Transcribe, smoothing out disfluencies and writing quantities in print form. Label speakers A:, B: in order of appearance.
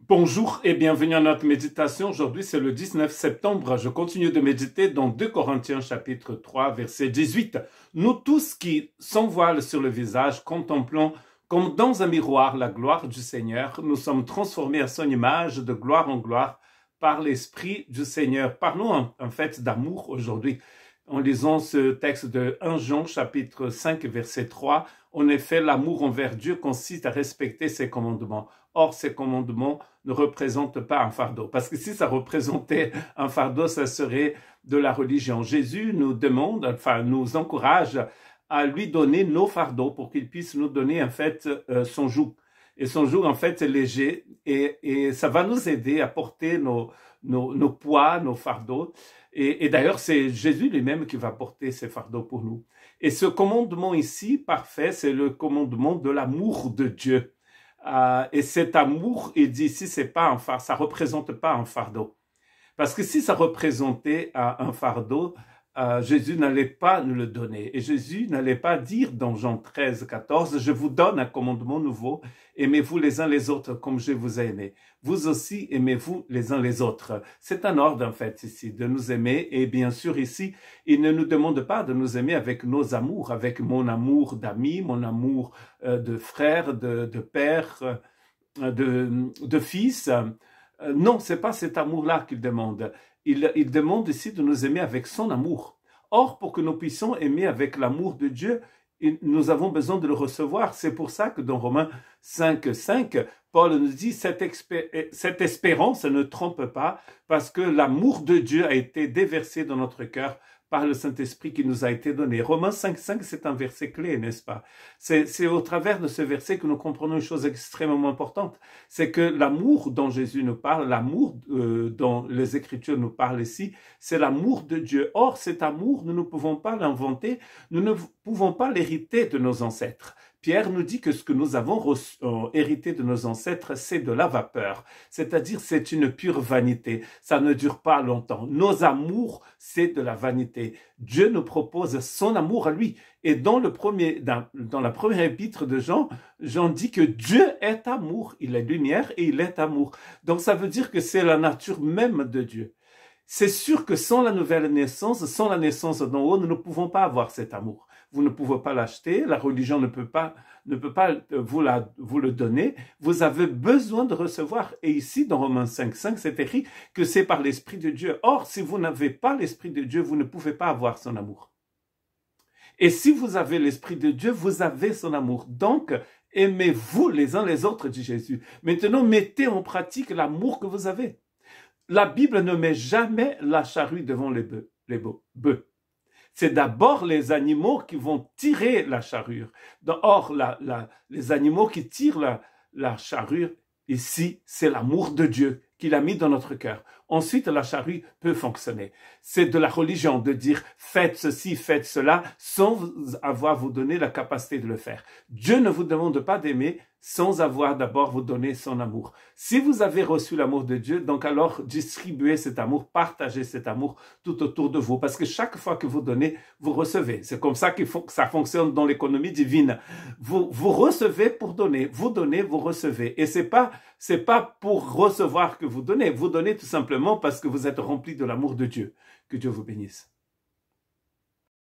A: Bonjour et bienvenue à notre méditation. Aujourd'hui, c'est le 19 septembre. Je continue de méditer dans 2 Corinthiens chapitre 3, verset 18. Nous tous qui, sans voile sur le visage, contemplons comme dans un miroir la gloire du Seigneur, nous sommes transformés à son image de gloire en gloire par l'Esprit du Seigneur. Parlons en fait d'amour aujourd'hui. En lisant ce texte de 1 Jean chapitre 5 verset 3, en effet, l'amour envers Dieu consiste à respecter ses commandements. Or, ces commandements ne représentent pas un fardeau. Parce que si ça représentait un fardeau, ça serait de la religion. Jésus nous demande, enfin, nous encourage à lui donner nos fardeaux pour qu'il puisse nous donner, en fait, son joug. Et son joug, en fait, est léger et ça va nous aider à porter nos poids, nos fardeaux. Et d'ailleurs, c'est Jésus lui-même qui va porter ces fardeaux pour nous. Et ce commandement ici, parfait, c'est le commandement de l'amour de Dieu. Et cet amour, il dit ici, c'est pas un fardeau, ça représente pas un fardeau. Parce que si ça représentait un fardeau, Jésus n'allait pas nous le donner. Et Jésus n'allait pas dire dans Jean 13, 14, « Je vous donne un commandement nouveau, aimez-vous les uns les autres comme je vous ai aimés. Vous aussi, aimez-vous les uns les autres. » C'est un ordre, en fait, ici, de nous aimer. Et bien sûr, ici, il ne nous demande pas de nous aimer avec nos amours, avec mon amour d'ami, mon amour de frère, de père, de fils. Non, c'est pas cet amour-là qu'il demande. Il demande ici de nous aimer avec son amour. Or, pour que nous puissions aimer avec l'amour de Dieu, nous avons besoin de le recevoir. C'est pour ça que dans Romains 5, 5, Paul nous dit cette espérance ne trompe pas parce que l'amour de Dieu a été déversé dans notre cœur par le Saint-Esprit qui nous a été donné. Romains 5, 5, c'est un verset clé, n'est-ce pas? C'est au travers de ce verset que nous comprenons une chose extrêmement importante. C'est que l'amour dont Jésus nous parle, l'amour dont les Écritures nous parlent ici, c'est l'amour de Dieu. Or, cet amour, nous ne pouvons pas l'inventer, nous ne pouvons pas l'hériter de nos ancêtres. Pierre nous dit que ce que nous avons hérité de nos ancêtres, c'est de la vapeur. C'est-à-dire, c'est une pure vanité. Ça ne dure pas longtemps. Nos amours, c'est de la vanité. Dieu nous propose son amour à lui. Et dans la première épître de Jean, Jean dit que Dieu est amour. Il est lumière et il est amour. Donc, ça veut dire que c'est la nature même de Dieu. C'est sûr que sans la nouvelle naissance, sans la naissance d'en haut, nous ne pouvons pas avoir cet amour. Vous ne pouvez pas l'acheter, la religion ne peut pas vous le donner. Vous avez besoin de recevoir. Et ici, dans Romains 5, 5, c'est écrit que c'est par l'Esprit de Dieu. Or, si vous n'avez pas l'Esprit de Dieu, vous ne pouvez pas avoir son amour. Et si vous avez l'Esprit de Dieu, vous avez son amour. Donc, aimez-vous les uns les autres, dit Jésus. Maintenant, mettez en pratique l'amour que vous avez. La Bible ne met jamais la charrue devant les bœufs. C'est d'abord les animaux qui vont tirer la charrue. Or, les animaux qui tirent la charrue, ici, c'est l'amour de Dieu qu'il a mis dans notre cœur. Ensuite, la charrue peut fonctionner. C'est de la religion de dire faites ceci, faites cela, sans avoir vous donné la capacité de le faire. Dieu ne vous demande pas d'aimer sans avoir d'abord vous donné son amour. Si vous avez reçu l'amour de Dieu, donc alors distribuez cet amour, partagez cet amour tout autour de vous. Parce que chaque fois que vous donnez, vous recevez. C'est comme ça que ça fonctionne dans l'économie divine. Vous recevez pour donner. Vous donnez, vous recevez. Et c'est pas pour recevoir que vous donnez. Vous donnez tout simplement parce que vous êtes rempli de l'amour de Dieu. Que Dieu vous bénisse.